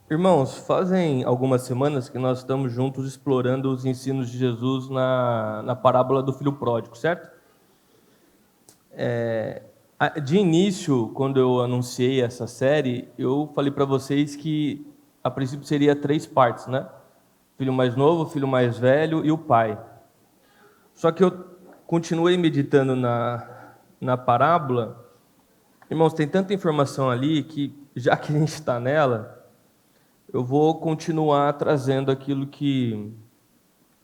Irmãos, fazem algumas semanas que nós estamos juntos explorando os ensinos de Jesus na parábola do filho pródigo, certo? De início, quando eu anunciei essa série, eu falei para vocês que a princípio seria 3 partes, né? Filho mais novo, filho mais velho e o pai. Só que eu continuei meditando na parábola. Irmãos, tem tanta informação ali que, já que a gente está nela, eu vou continuar trazendo aquilo que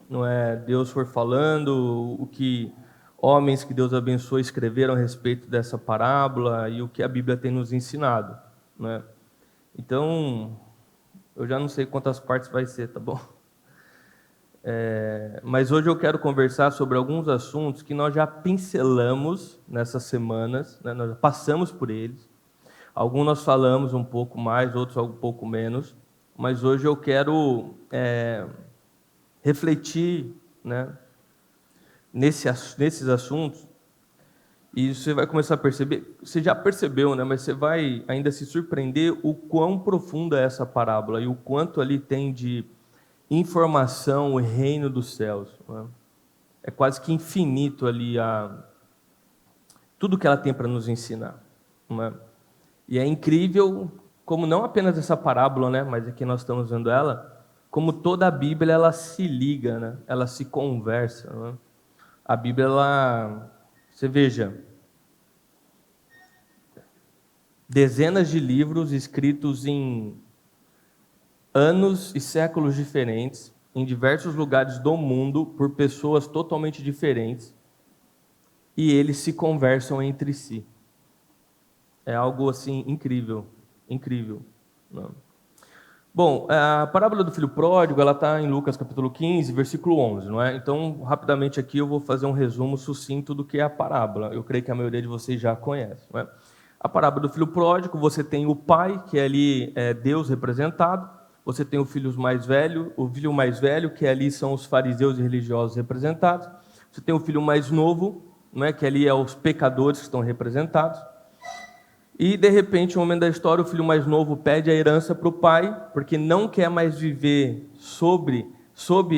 não é Deus for falando, o que homens que Deus abençoe escreveram a respeito dessa parábola e o que a Bíblia tem nos ensinado, né? Então, eu já não sei quantas partes vai ser, tá bom? Mas hoje eu quero conversar sobre alguns assuntos que nós já pincelamos nessas semanas, né? Nós já passamos por eles. Alguns nós falamos um pouco mais, outros um pouco menos. Mas hoje eu quero refletir, né, nesses assuntos, e você vai começar a perceber, você já percebeu, né, mas você vai ainda se surpreender o quão profunda é essa parábola e o quanto ali tem de informação, o reino dos céus, né? É quase que infinito ali tudo que ela tem para nos ensinar, né? E é incrível como não apenas essa parábola, né, mas aqui nós estamos vendo ela, como toda a Bíblia ela se liga, né? Ela se conversa, né? A Bíblia, você veja, dezenas de livros escritos em anos e séculos diferentes, em diversos lugares do mundo, por pessoas totalmente diferentes, e eles se conversam entre si. É algo assim incrível, incrível, né? Bom, a parábola do filho pródigo, ela está em Lucas capítulo 15, versículo 11, não é? Então, rapidamente aqui eu vou fazer um resumo sucinto do que é a parábola. Eu creio que a maioria de vocês já conhece, não é? A parábola do filho pródigo, você tem o pai, que ali é Deus representado, você tem o filho mais velho, que ali são os fariseus e religiosos representados, você tem o filho mais novo, não é? Que ali é os pecadores que estão representados. E, de repente, no momento da história, o filho mais novo pede a herança para o pai, porque não quer mais viver sob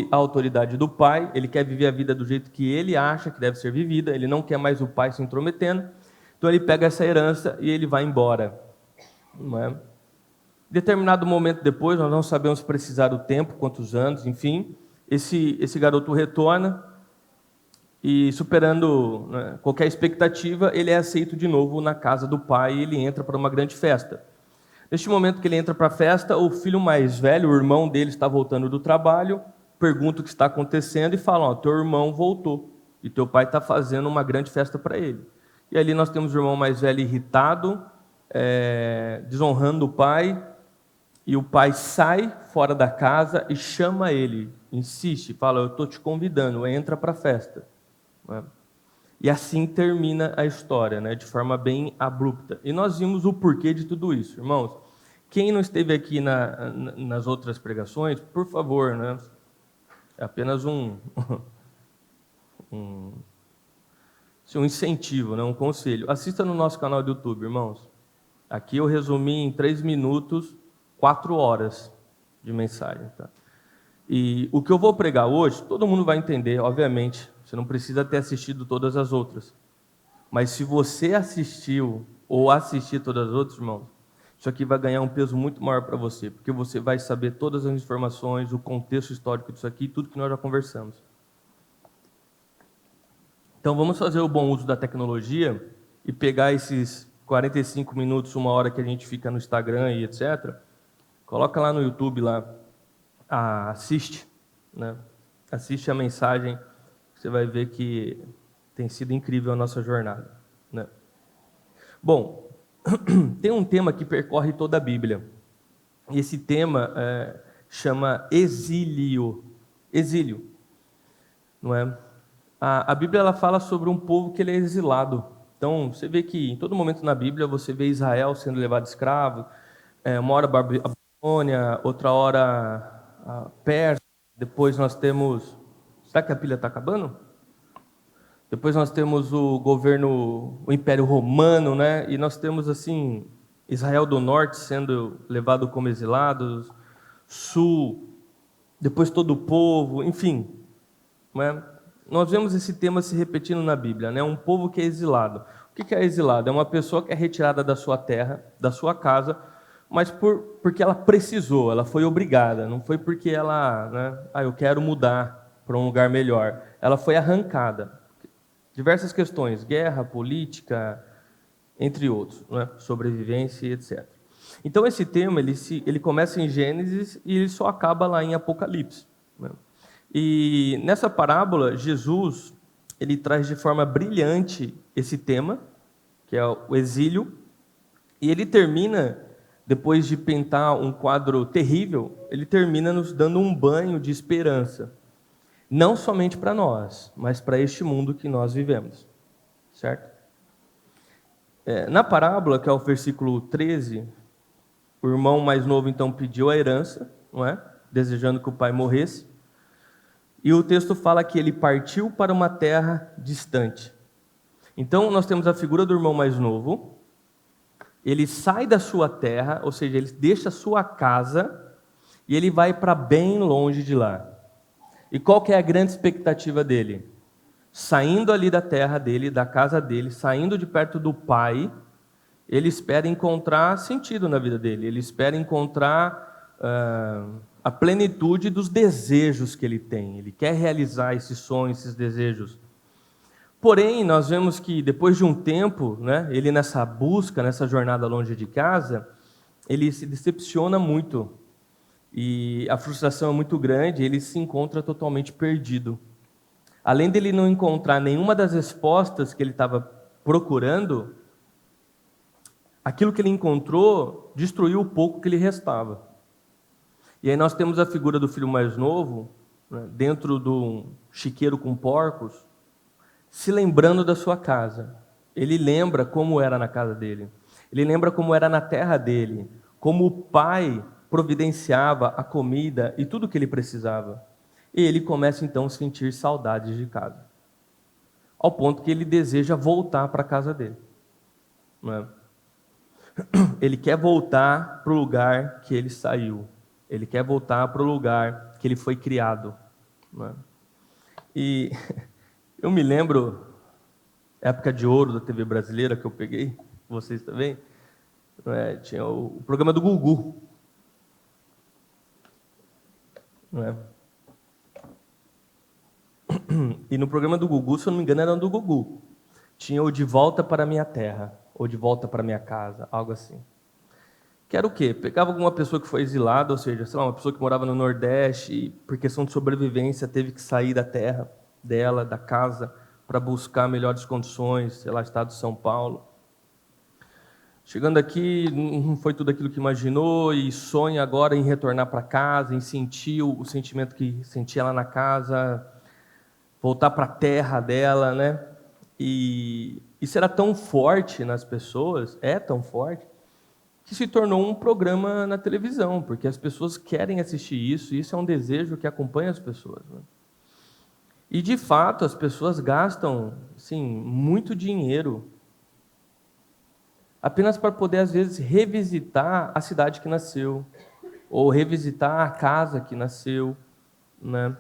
a autoridade do pai, ele quer viver a vida do jeito que ele acha que deve ser vivida, ele não quer mais o pai se intrometendo, então ele pega essa herança e ele vai embora, não é? Determinado momento depois, nós não sabemos precisar do tempo, quantos anos, enfim, esse garoto retorna, e superando, né, qualquer expectativa, ele é aceito de novo na casa do pai e ele entra para uma grande festa. Neste momento que ele entra para a festa, o filho mais velho, o irmão dele, está voltando do trabalho, pergunta o que está acontecendo e fala: ó, teu irmão voltou e teu pai está fazendo uma grande festa para ele. E ali nós temos o irmão mais velho irritado, desonrando o pai, e o pai sai fora da casa e chama ele, insiste, fala: eu estou te convidando, entra para a festa. E assim termina a história, né, de forma bem abrupta. E nós vimos o porquê de tudo isso, irmãos. Quem não esteve aqui nas outras pregações, por favor, né, é apenas um incentivo, né, um conselho. Assista no nosso canal do YouTube, irmãos. Aqui eu resumi em 3 minutos, 4 horas de mensagem. Tá? E o que eu vou pregar hoje, todo mundo vai entender, obviamente. Você não precisa ter assistido todas as outras. Mas se você assistiu ou assistir todas as outras, irmãos, isso aqui vai ganhar um peso muito maior para você, porque você vai saber todas as informações, o contexto histórico disso aqui, tudo que nós já conversamos. Então vamos fazer o bom uso da tecnologia e pegar esses 45 minutos, uma hora que a gente fica no Instagram e etc. Coloca lá no YouTube, lá, assiste, né? Assiste a mensagem, você vai ver que tem sido incrível a nossa jornada, né? Bom, tem um tema que percorre toda a Bíblia. E esse tema chama exílio. Exílio, não é? A Bíblia ela fala sobre um povo que ele é exilado. Então, você vê que em todo momento na Bíblia você vê Israel sendo levado escravo, uma hora a Babilônia, outra hora a Pérsia, depois nós temos... Será que a pilha está acabando? Depois nós temos o governo, o Império Romano, né? E nós temos, assim, Israel do Norte sendo levado como exilados, Sul, depois todo o povo, enfim, né? Nós vemos esse tema se repetindo na Bíblia, né? Um povo que é exilado. O que é exilado? É uma pessoa que é retirada da sua terra, da sua casa, mas porque ela precisou, ela foi obrigada, não foi porque ela, né? Eu quero mudar para um lugar melhor. Ela foi arrancada. Diversas questões, guerra, política, entre outros, né? Sobrevivência e etc. Então esse tema ele começa em Gênesis e ele só acaba lá em Apocalipse, né? E nessa parábola, Jesus ele traz de forma brilhante esse tema, que é o exílio, e ele termina, depois de pintar um quadro terrível, ele termina nos dando um banho de esperança. Não somente para nós, mas para este mundo que nós vivemos, certo? Na parábola, que é o versículo 13, o irmão mais novo então pediu a herança, não é? Desejando que o pai morresse. E o texto fala que ele partiu para uma terra distante. Então nós temos a figura do irmão mais novo. Ele sai da sua terra, ou seja, ele deixa a sua casa e ele vai para bem longe de lá. E qual que é a grande expectativa dele? Saindo ali da terra dele, da casa dele, saindo de perto do pai, ele espera encontrar sentido na vida dele, ele espera encontrar a plenitude dos desejos que ele tem, ele quer realizar esses sonhos, esses desejos. Porém, nós vemos que depois de um tempo, né, ele nessa busca, nessa jornada longe de casa, ele se decepciona muito, e a frustração é muito grande, ele se encontra totalmente perdido. Além dele não encontrar nenhuma das respostas que ele estava procurando, aquilo que ele encontrou destruiu o pouco que lhe restava. E aí nós temos a figura do filho mais novo, né, dentro de um chiqueiro com porcos, se lembrando da sua casa. Ele lembra como era na casa dele. Ele lembra como era na terra dele, como o pai providenciava a comida e tudo o que ele precisava. E ele começa então a sentir saudades de casa, ao ponto que ele deseja voltar para a casa dele, não é? Ele quer voltar para o lugar que ele saiu, ele quer voltar para o lugar que ele foi criado, não é? E eu me lembro, época de ouro da TV brasileira que eu peguei, vocês também, não é? Tinha o programa do Gugu, não é? E no programa do Gugu, se eu não me engano, era do Gugu. Tinha o De Volta para a Minha Terra, ou De Volta para a Minha Casa, algo assim. Que era o quê? Pegava alguma pessoa que foi exilada, ou seja, sei lá, uma pessoa que morava no Nordeste e, por questão de sobrevivência, teve que sair da terra dela, da casa, para buscar melhores condições, sei lá, estado de São Paulo. Chegando aqui, não foi tudo aquilo que imaginou e sonha agora em retornar para casa, em sentir o sentimento que sentia lá na casa, voltar para a terra dela, né? E isso era tão forte nas pessoas, é tão forte, que se tornou um programa na televisão, porque as pessoas querem assistir isso, e isso é um desejo que acompanha as pessoas, né? E, de fato, as pessoas gastam, assim, muito dinheiro apenas para poder, às vezes, revisitar a cidade que nasceu, ou revisitar a casa que nasceu, né?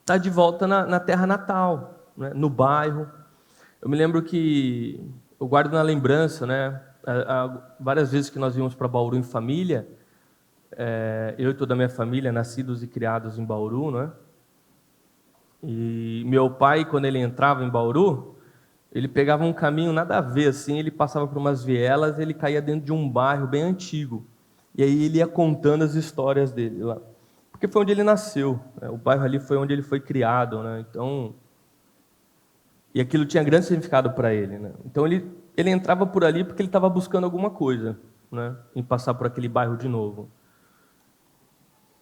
Tá de volta na terra natal, né? No bairro. Eu me lembro que eu guardo na lembrança, né? Várias vezes que nós íamos para Bauru em família, eu e toda a minha família, nascidos e criados em Bauru, né? E meu pai, quando ele entrava em Bauru, ele pegava um caminho nada a ver, assim, ele passava por umas vielas, ele caía dentro de um bairro bem antigo. E aí ele ia contando as histórias dele lá. Porque foi onde ele nasceu, né? O bairro ali foi onde ele foi criado, né? Então, e aquilo tinha grande significado para ele, né? Então ele entrava por ali porque ele estava buscando alguma coisa, né? Em passar por aquele bairro de novo.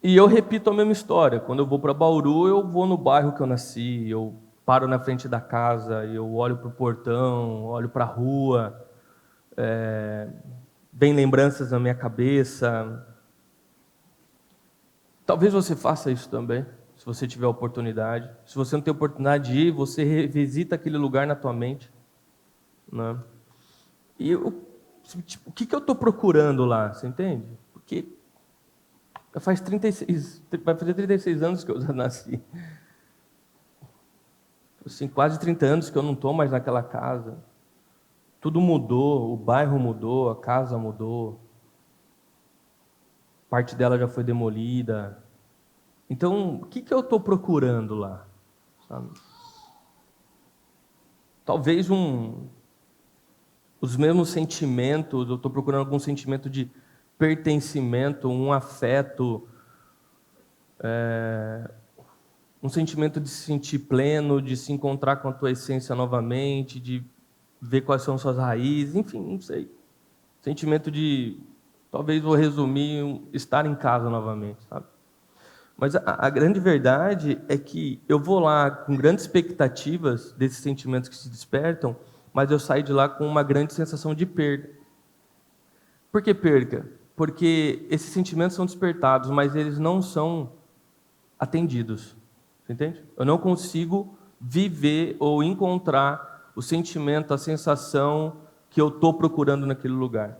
E eu repito a mesma história. Quando eu vou para Bauru, eu vou no bairro que eu nasci, eu paro na frente da casa, eu olho para o portão, olho para a rua, vem lembranças na minha cabeça. Talvez você faça isso também, se você tiver oportunidade. Se você não tem oportunidade de ir, você revisita aquele lugar na tua mente, né? E tipo, o que eu estou procurando lá, você entende? Porque vai fazer 36 anos que eu já nasci. Assim, quase 30 anos que eu não estou mais naquela casa. Tudo mudou, o bairro mudou, a casa mudou. Parte dela já foi demolida. Então, o que eu estou procurando lá? Sabe? Talvez os mesmos sentimentos, eu estou procurando algum sentimento de pertencimento, um afeto, um sentimento de se sentir pleno, de se encontrar com a tua essência novamente, de ver quais são suas raízes, enfim, não sei. Sentimento de, talvez vou resumir, estar em casa novamente, sabe? Mas a grande verdade é que eu vou lá com grandes expectativas desses sentimentos que se despertam, mas eu saio de lá com uma grande sensação de perda. Por que perda? Porque esses sentimentos são despertados, mas eles não são atendidos. Você entende? Eu não consigo viver ou encontrar o sentimento, a sensação que eu estou procurando naquele lugar,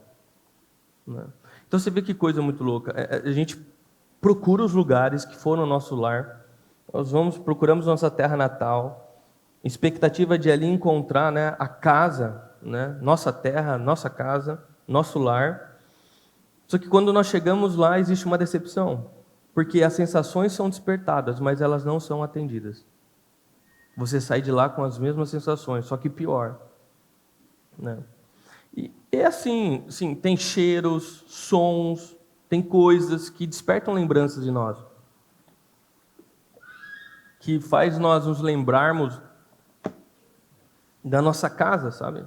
né? Então você vê que coisa muito louca. A gente procura os lugares que foram o nosso lar, procuramos nossa terra natal, expectativa de ali encontrar, né, a casa, né, nossa terra, nossa casa, nosso lar. Só que quando nós chegamos lá, existe uma decepção, porque as sensações são despertadas, mas elas não são atendidas. Você sai de lá com as mesmas sensações, só que pior, né? E é assim, sim, tem cheiros, sons, tem coisas que despertam lembranças de nós, que faz nós nos lembrarmos da nossa casa, sabe?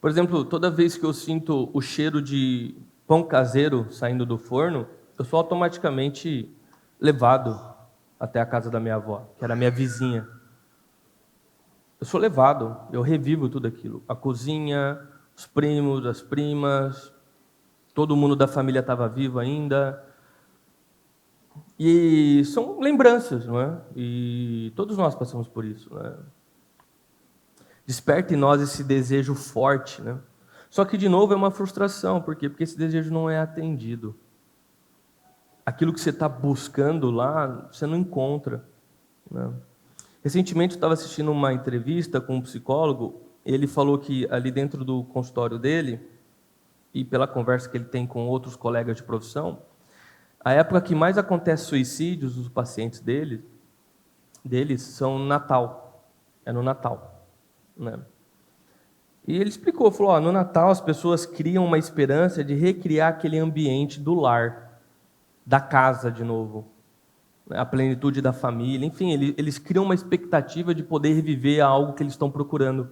Por exemplo, toda vez que eu sinto o cheiro de pão caseiro saindo do forno, eu sou automaticamente levado até a casa da minha avó, que era a minha vizinha. Eu sou levado, eu revivo tudo aquilo. A cozinha, os primos, as primas, todo mundo da família estava vivo ainda. E são lembranças, não é? E todos nós passamos por isso, né? Desperta em nós esse desejo forte, né? Só que, de novo, é uma frustração. Por quê? Porque esse desejo não é atendido. Aquilo que você está buscando lá, você não encontra, né? Recentemente, eu estava assistindo uma entrevista com um psicólogo. Ele falou que ali dentro do consultório dele, e pela conversa que ele tem com outros colegas de profissão, a época que mais acontece suicídios dos pacientes deles são no Natal. É no Natal, né? E ele explicou, falou, ó, no Natal as pessoas criam uma esperança de recriar aquele ambiente do lar, da casa de novo, né? A plenitude da família, enfim, eles criam uma expectativa de poder reviver algo que eles estão procurando.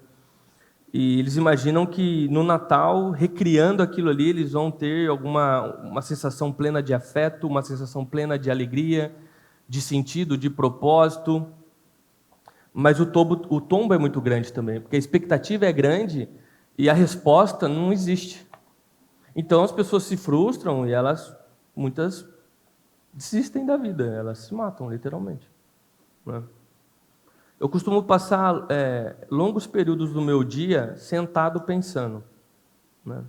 E eles imaginam que no Natal, recriando aquilo ali, eles vão ter uma sensação plena de afeto, uma sensação plena de alegria, de sentido, de propósito. Mas o tombo é muito grande também, porque a expectativa é grande e a resposta não existe. Então as pessoas se frustram e muitas desistem da vida, elas se matam literalmente, né? Eu costumo passar longos períodos do meu dia sentado pensando, né?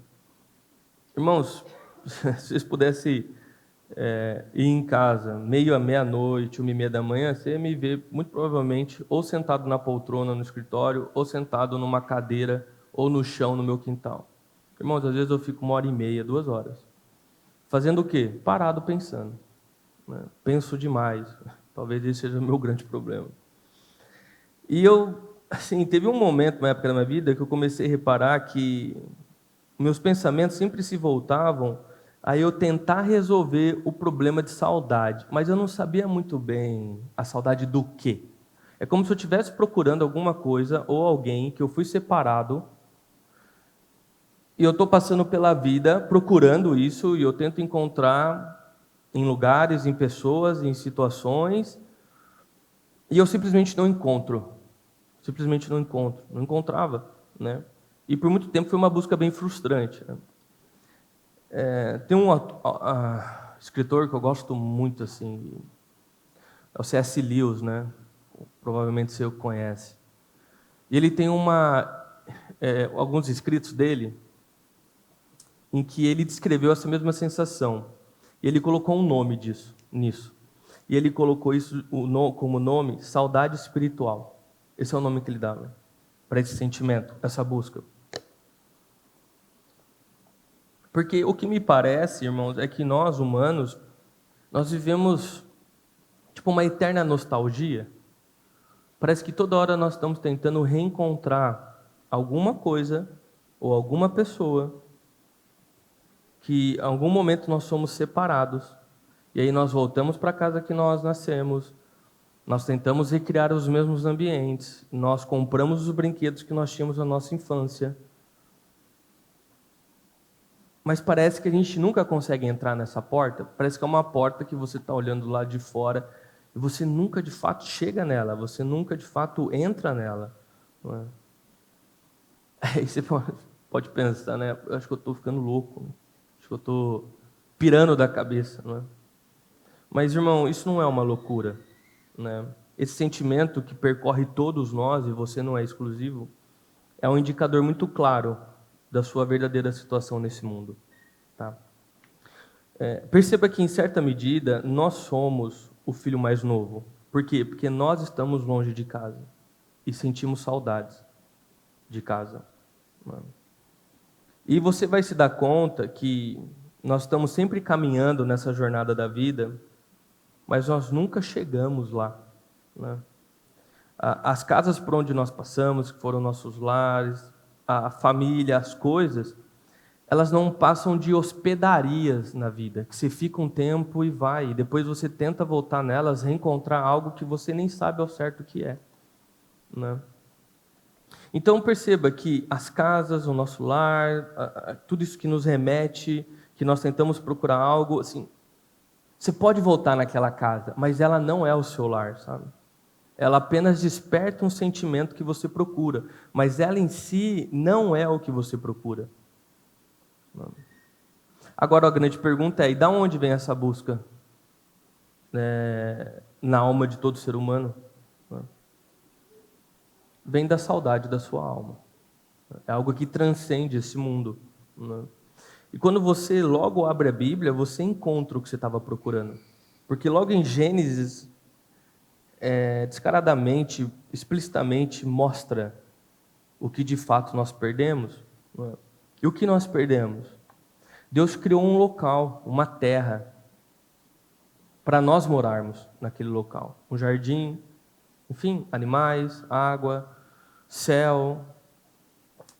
Irmãos, se vocês pudessem ir em casa meio à meia-noite, 1h30 da manhã, você ia me ver muito provavelmente ou sentado na poltrona no escritório, ou sentado numa cadeira, ou no chão no meu quintal. Irmãos, às vezes eu fico 1h30, 2 horas. Fazendo o quê? Parado pensando, né? Penso demais. Talvez esse seja o meu grande problema. E eu, assim, teve um momento, uma época da minha vida, que eu comecei a reparar que meus pensamentos sempre se voltavam a eu tentar resolver o problema de saudade, mas eu não sabia muito bem a saudade do quê. É como se eu estivesse procurando alguma coisa ou alguém que eu fui separado e eu estou passando pela vida procurando isso e eu tento encontrar em lugares, em pessoas, em situações e eu simplesmente não encontro. Simplesmente não encontro. Não encontrava, né? E por muito tempo foi uma busca bem frustrante, né? Tem um escritor que eu gosto muito, assim, é o C.S. Lewis, né? Provavelmente você o conhece. E ele tem alguns escritos dele em que ele descreveu essa mesma sensação. E ele colocou um nome nisso. E ele colocou isso como nome saudade espiritual. Esse é o nome que ele dava para esse sentimento, essa busca. Porque o que me parece, irmãos, é que nós, humanos, nós vivemos tipo uma eterna nostalgia. Parece que toda hora nós estamos tentando reencontrar alguma coisa ou alguma pessoa que em algum momento nós somos separados. E aí nós voltamos para a casa que nós nascemos, nós tentamos recriar os mesmos ambientes, nós compramos os brinquedos que nós tínhamos na nossa infância. Mas parece que a gente nunca consegue entrar nessa porta. Parece que é uma porta que você está olhando lá de fora e você nunca de fato chega nela, você nunca de fato entra nela. Não é? Aí você pode pensar, né? Eu acho que eu estou ficando louco, né? Acho que eu estou pirando da cabeça. Não é? Mas, irmão, isso não é uma loucura. Né? Esse sentimento que percorre todos nós, e você não é exclusivo, é um indicador muito claro da sua verdadeira situação nesse mundo. Tá? Perceba que, em certa medida, nós somos o filho mais novo. Por quê? Porque nós estamos longe de casa e sentimos saudades de casa. E você vai se dar conta que nós estamos sempre caminhando nessa jornada da vida, mas nós nunca chegamos lá. Né? As casas por onde nós passamos, que foram nossos lares, a família, as coisas, elas não passam de hospedarias na vida, que você fica um tempo e vai, e depois você tenta voltar nelas, reencontrar algo que você nem sabe ao certo o que é. Né? Então perceba que as casas, o nosso lar, tudo isso que nos remete, que nós tentamos procurar algo, assim, você pode voltar naquela casa, mas ela não é o seu lar, sabe? Ela apenas desperta um sentimento que você procura, mas ela em si não é o que você procura. Agora a grande pergunta é, e da onde vem essa busca na alma de todo ser humano? Vem da saudade da sua alma. É algo que transcende esse mundo. E quando você logo abre a Bíblia, você encontra o que você estava procurando. Porque logo em Gênesis, descaradamente, explicitamente mostra o que de fato nós perdemos. E o que nós perdemos? Deus criou um local, uma terra, para nós morarmos naquele local. Um jardim, enfim, animais, água, céu.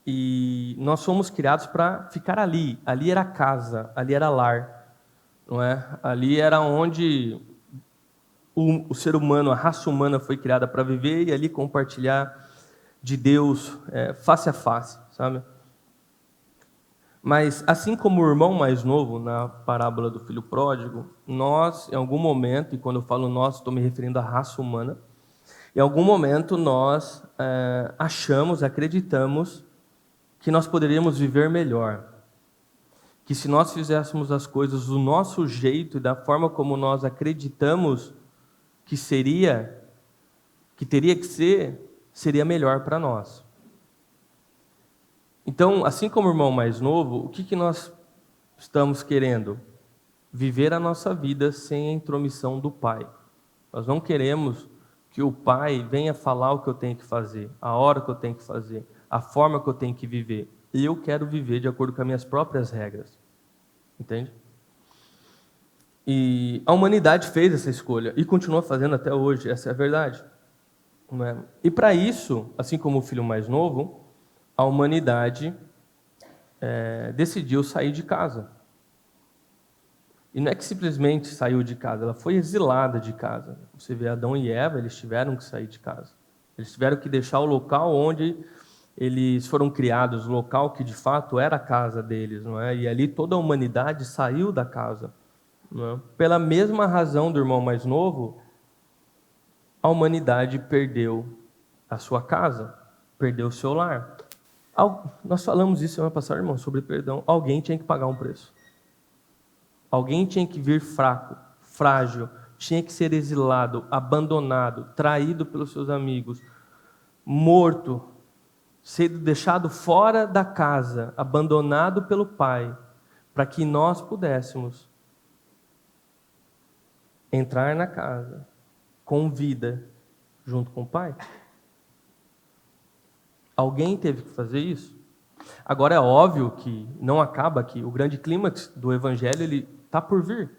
E nós fomos criados para ficar ali. Ali era casa, ali era lar. Não é? Ali era onde o ser humano, a raça humana foi criada para viver e ali compartilhar de Deus face a face, sabe? Mas assim como o irmão mais novo na parábola do filho pródigo, nós, em algum momento, e quando eu falo nós, estou me referindo à raça humana, em algum momento nós achamos, acreditamos que nós poderíamos viver melhor, que se nós fizéssemos as coisas do nosso jeito e da forma como nós acreditamos que teria que ser, seria melhor para nós. Então, assim como o irmão mais novo, o que nós estamos querendo? Viver a nossa vida sem a intromissão do Pai. Nós não queremos que o Pai venha falar o que eu tenho que fazer, a hora que eu tenho que fazer, a forma que eu tenho que viver. E eu quero viver de acordo com as minhas próprias regras. Entende? E a humanidade fez essa escolha e continua fazendo até hoje, essa é a verdade. não é? E para isso, assim como o filho mais novo, a humanidade decidiu sair de casa. E não é que simplesmente saiu de casa, ela foi exilada de casa. Você vê Adão e Eva, eles tiveram que sair de casa. Eles tiveram que deixar o local onde eles foram criados, o local que de fato era a casa deles, não é? E ali toda a humanidade saiu da casa. Não é? Pela mesma razão do irmão mais novo, a humanidade perdeu a sua casa, perdeu o seu lar. Nós falamos isso semana passada, irmão, sobre perdão. Alguém tinha que pagar um preço. Alguém tinha que vir fraco, frágil, tinha que ser exilado, abandonado, traído pelos seus amigos, morto, sendo deixado fora da casa, abandonado pelo Pai, para que nós pudéssemos entrar na casa com vida junto com o Pai. Alguém teve que fazer isso. Agora é óbvio que não acaba aqui. O grande clímax do Evangelho ele está por vir.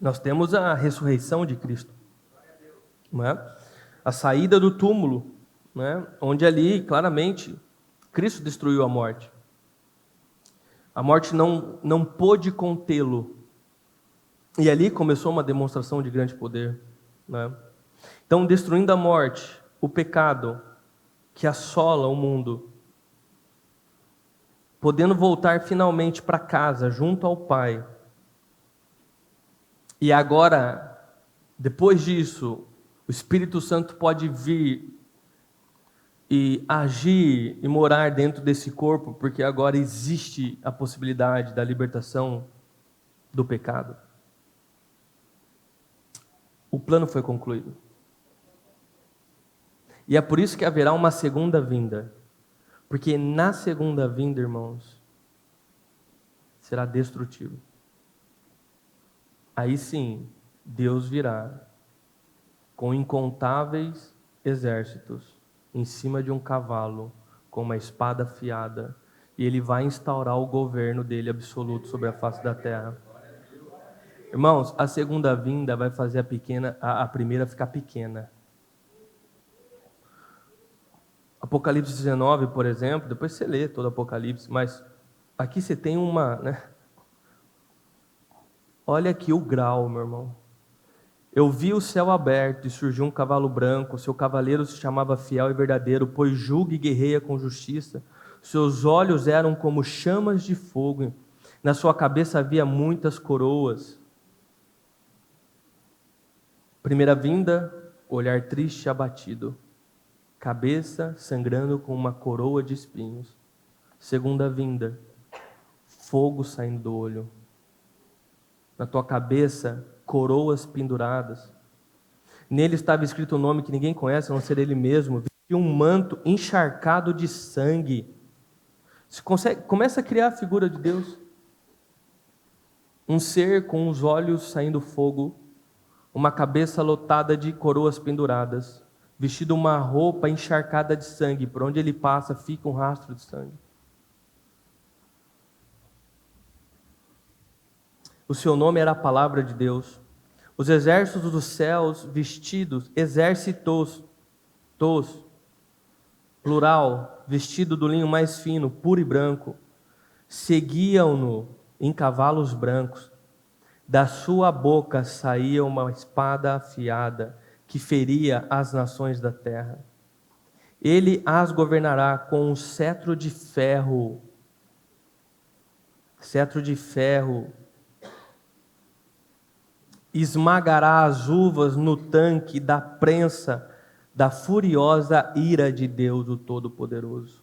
Nós temos a ressurreição de Cristo, não é? A saída do túmulo, não é? Onde ali claramente Cristo destruiu a morte. A morte não pôde contê-lo. E ali começou uma demonstração de grande poder, não é? Então, destruindo a morte, o pecado que assola o mundo, podendo voltar finalmente para casa, junto ao Pai. E agora, depois disso, o Espírito Santo pode vir e agir e morar dentro desse corpo, porque agora existe a possibilidade da libertação do pecado. O plano foi concluído. E é por isso que haverá uma segunda vinda. Porque na segunda vinda, irmãos, será destrutivo. Aí sim, Deus virá com incontáveis exércitos em cima de um cavalo, com uma espada afiada, e ele vai instaurar o governo dele absoluto sobre a face da terra. Irmãos, a segunda vinda vai fazer a primeira ficar pequena. Apocalipse 19, por exemplo, depois você lê todo Apocalipse, mas aqui você tem uma, né? Olha aqui o grau, meu irmão. Eu vi o céu aberto e surgiu um cavalo branco, seu cavaleiro se chamava Fiel e Verdadeiro, pois julga e guerreia com justiça. Seus olhos eram como chamas de fogo, na sua cabeça havia muitas coroas. Primeira vinda, olhar triste e abatido. Cabeça sangrando com uma coroa de espinhos. Segunda vinda, fogo saindo do olho. Na tua cabeça, coroas penduradas. Nele estava escrito um nome que ninguém conhece, a não ser ele mesmo. Vestia um manto encharcado de sangue. Começa a criar a figura de Deus. Um ser com os olhos saindo fogo, uma cabeça lotada de coroas penduradas, vestido uma roupa encharcada de sangue, por onde ele passa fica um rastro de sangue. O seu nome era a palavra de Deus. Os exércitos dos céus vestidos, exércitos, plural, vestido do linho mais fino, puro e branco, seguiam-no em cavalos brancos. Da sua boca saía uma espada afiada, que feria as nações da terra. Ele as governará com um cetro de ferro. Cetro de ferro. Esmagará as uvas no tanque da prensa da furiosa ira de Deus, o Todo-Poderoso.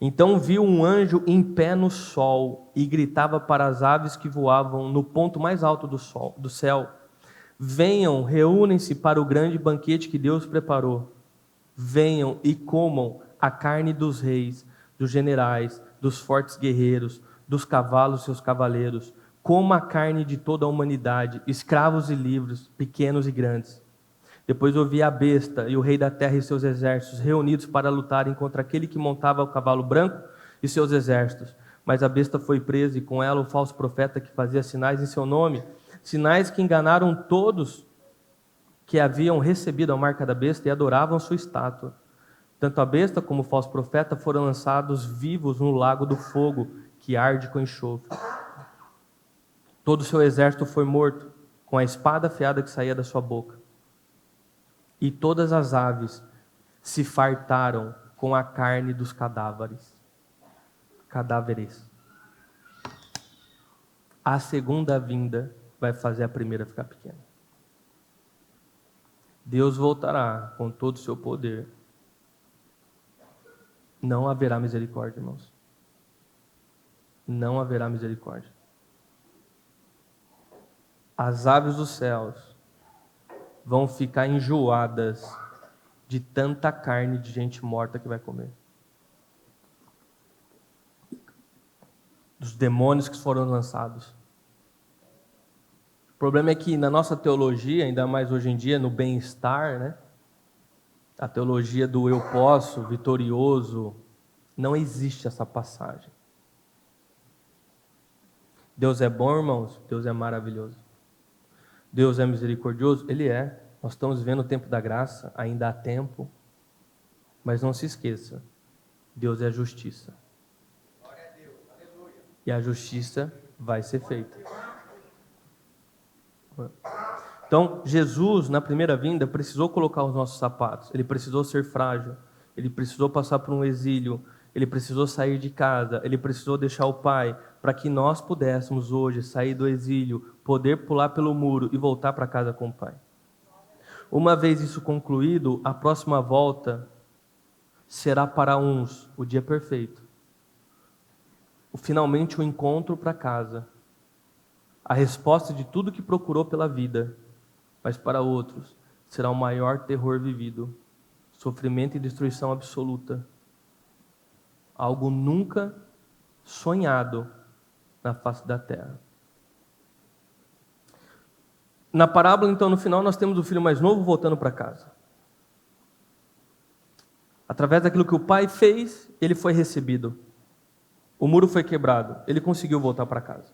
Então viu um anjo em pé no sol e gritava para as aves que voavam no ponto mais alto do céu: venham, reúnem-se para o grande banquete que Deus preparou. Venham e comam a carne dos reis, dos generais, dos fortes guerreiros, dos cavalos e seus cavaleiros. Coma a carne de toda a humanidade, escravos e livres, pequenos e grandes. Depois ouvi a besta e o rei da terra e seus exércitos reunidos para lutarem contra aquele que montava o cavalo branco e seus exércitos. Mas a besta foi presa e com ela o falso profeta que fazia sinais em seu nome, sinais que enganaram todos que haviam recebido a marca da besta e adoravam sua estátua. Tanto a besta como o falso profeta foram lançados vivos no lago do fogo, que arde com enxofre. Todo o seu exército foi morto, com a espada afiada que saía da sua boca. E todas as aves se fartaram com a carne dos cadáveres. A segunda vinda vai fazer a primeira ficar pequena. Deus voltará com todo o seu poder. Não haverá misericórdia, irmãos. Não haverá misericórdia. As aves dos céus vão ficar enjoadas de tanta carne de gente morta que vai comer. Dos demônios que foram lançados. O problema é que na nossa teologia, ainda mais hoje em dia, no bem-estar, né? A teologia do eu posso, vitorioso, não existe essa passagem. Deus é bom, irmãos? Deus é maravilhoso. Deus é misericordioso? Ele é. Nós estamos vivendo o tempo da graça, ainda há tempo. Mas não se esqueça, Deus é justiça. E a justiça vai ser feita. Então, Jesus, na primeira vinda, precisou colocar os nossos sapatos. Ele precisou ser frágil. Ele precisou passar por um exílio. Ele precisou sair de casa. Ele precisou deixar o Pai, para que nós pudéssemos hoje sair do exílio, poder pular pelo muro e voltar para casa com o Pai. Uma vez isso concluído, a próxima volta será para uns o dia perfeito. Finalmente o encontro para casa. A resposta de tudo que procurou pela vida. Mas para outros será o maior terror vivido. Sofrimento e destruição absoluta. Algo nunca sonhado na face da terra. Na parábola, então, no final, nós temos o filho mais novo voltando para casa. Através daquilo que o pai fez, ele foi recebido. O muro foi quebrado, ele conseguiu voltar para casa.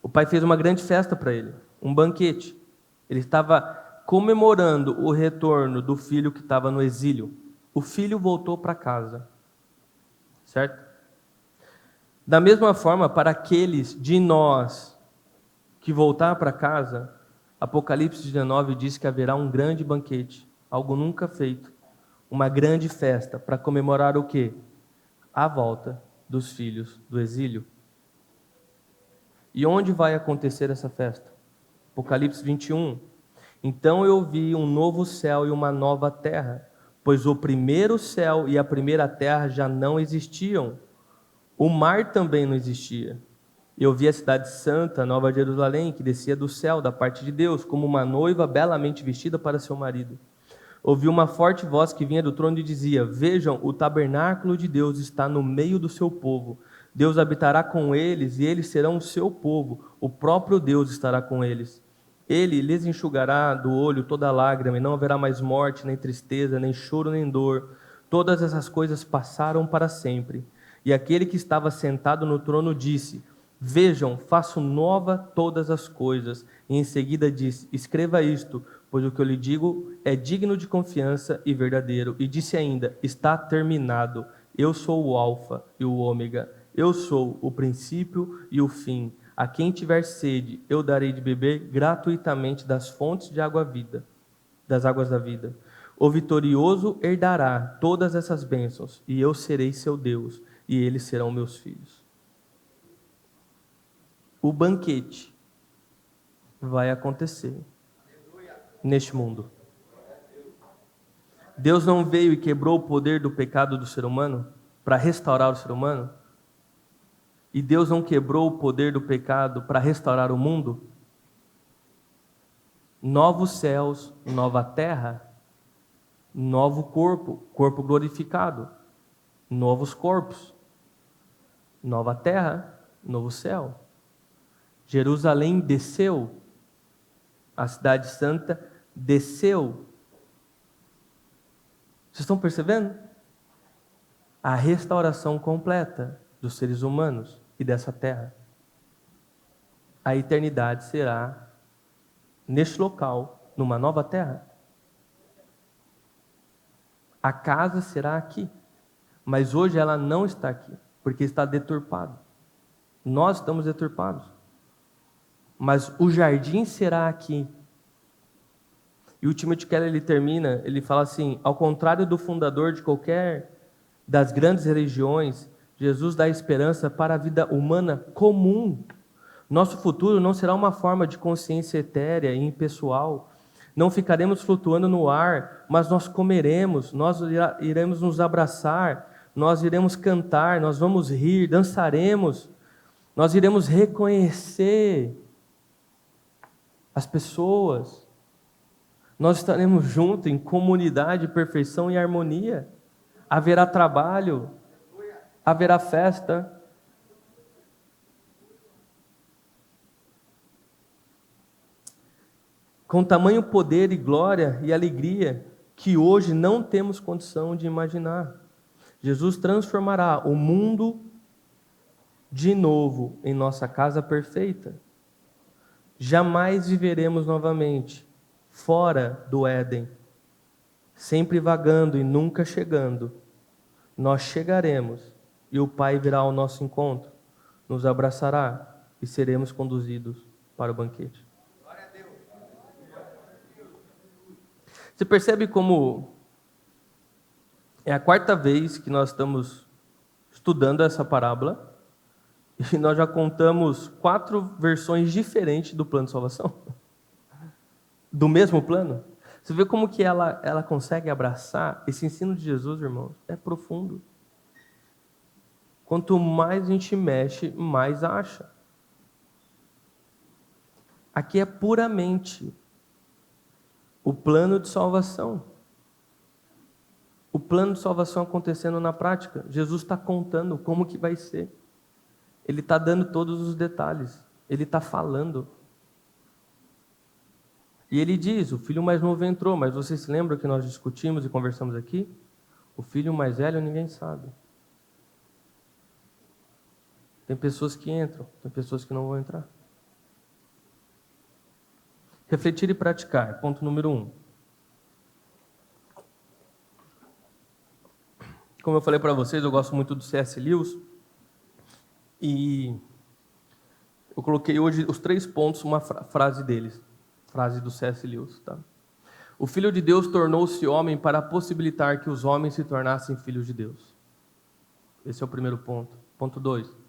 O pai fez uma grande festa para ele, um banquete. Ele estava comemorando o retorno do filho que estava no exílio. O filho voltou para casa. Certo? Da mesma forma, para aqueles de nós que voltar para casa, Apocalipse 19 diz que haverá um grande banquete, algo nunca feito, uma grande festa para comemorar o quê? A volta dos filhos do exílio. E onde vai acontecer essa festa? Apocalipse 21. Então eu vi um novo céu e uma nova terra, pois o primeiro céu e a primeira terra já não existiam. O mar também não existia. Eu vi a cidade santa, Nova Jerusalém, que descia do céu, da parte de Deus, como uma noiva belamente vestida para seu marido. Ouvi uma forte voz que vinha do trono e dizia: Vejam, o tabernáculo de Deus está no meio do seu povo. Deus habitará com eles e eles serão o seu povo. O próprio Deus estará com eles. Ele lhes enxugará do olho toda lágrima, e não haverá mais morte, nem tristeza, nem choro, nem dor. Todas essas coisas passaram para sempre. E aquele que estava sentado no trono disse: Vejam, faço nova todas as coisas. E em seguida disse: Escreva isto, pois o que eu lhe digo é digno de confiança e verdadeiro. E disse ainda: Está terminado. Eu sou o Alfa e o Ômega. Eu sou o princípio e o fim. A quem tiver sede, eu darei de beber gratuitamente das fontes de água vida, das águas da vida. O vitorioso herdará todas essas bênçãos, e eu serei seu Deus, e eles serão meus filhos. O banquete vai acontecer neste mundo. Deus não veio e quebrou o poder do pecado do ser humano para restaurar o ser humano? E Deus não quebrou o poder do pecado para restaurar o mundo? Novos céus, nova terra, novo corpo, corpo glorificado, novos corpos, nova terra, novo céu. Jerusalém desceu, a cidade santa desceu. Vocês estão percebendo? A restauração completa dos seres humanos e dessa terra. A eternidade será neste local, numa nova terra. A casa será aqui, mas hoje ela não está aqui, porque está deturpada. Nós estamos deturpados. Mas o jardim será aqui. E o Timothy Keller, ele termina, ele fala assim: ao contrário do fundador de qualquer das grandes religiões, Jesus dá esperança para a vida humana comum. Nosso futuro não será uma forma de consciência etérea e impessoal. Não ficaremos flutuando no ar, mas nós comeremos, nós iremos nos abraçar, nós iremos cantar, nós vamos rir, dançaremos, nós iremos reconhecer as pessoas. Nós estaremos juntos em comunidade, perfeição e harmonia. Haverá trabalho, haverá festa. Com tamanho poder e glória e alegria que hoje não temos condição de imaginar. Jesus transformará o mundo de novo em nossa casa perfeita. Jamais viveremos novamente fora do Éden, sempre vagando e nunca chegando. Nós chegaremos e o Pai virá ao nosso encontro, nos abraçará e seremos conduzidos para o banquete. Você percebe como é a quarta vez que nós estamos estudando essa parábola e nós já contamos 4 versões diferentes do plano de salvação? Do mesmo plano? Você vê como que ela consegue abraçar esse ensino de Jesus, irmãos? É profundo. Quanto mais a gente mexe, mais acha. Aqui é puramente o plano de salvação. O plano de salvação acontecendo na prática. Jesus está contando como que vai ser. Ele está dando todos os detalhes. Ele está falando. E ele diz, o filho mais novo entrou, mas vocês se lembram que nós discutimos e conversamos aqui? O filho mais velho ninguém sabe. Tem pessoas que entram, tem pessoas que não vão entrar. Refletir e praticar, ponto número 1. Como eu falei para vocês, eu gosto muito do C.S. Lewis. E eu coloquei hoje os 3 pontos, uma frase deles. Frase do C.S. Lewis. Tá? O Filho de Deus tornou-se homem para possibilitar que os homens se tornassem filhos de Deus. Esse é o primeiro ponto. Ponto 2.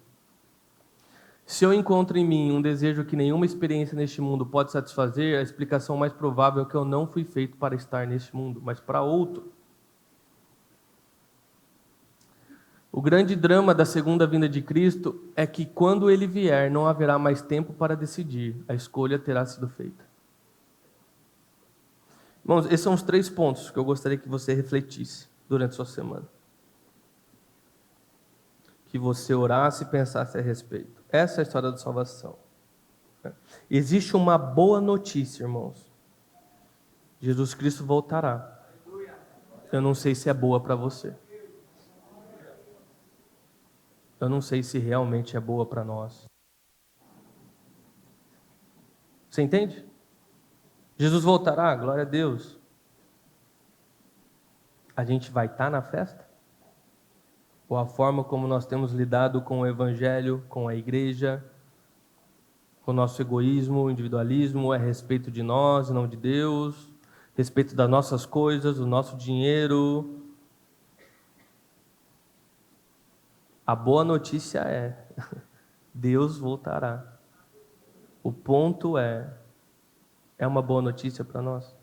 Se eu encontro em mim um desejo que nenhuma experiência neste mundo pode satisfazer, a explicação mais provável é que eu não fui feito para estar neste mundo, mas para outro. O grande drama da segunda vinda de Cristo é que quando ele vier, não haverá mais tempo para decidir, a escolha terá sido feita. Irmãos, esses são os 3 pontos que eu gostaria que você refletisse durante a sua semana. Que você orasse e pensasse a respeito. Essa é a história da salvação. Existe uma boa notícia, irmãos. Jesus Cristo voltará. Eu não sei se é boa para você. Eu não sei se realmente é boa para nós. Você entende? Jesus voltará, glória a Deus. A gente vai estar na festa? Ou a forma como nós temos lidado com o Evangelho, com a igreja, com o nosso egoísmo, o individualismo, é respeito de nós, não de Deus, respeito das nossas coisas, do nosso dinheiro. A boa notícia é, Deus voltará. O ponto é uma boa notícia para nós?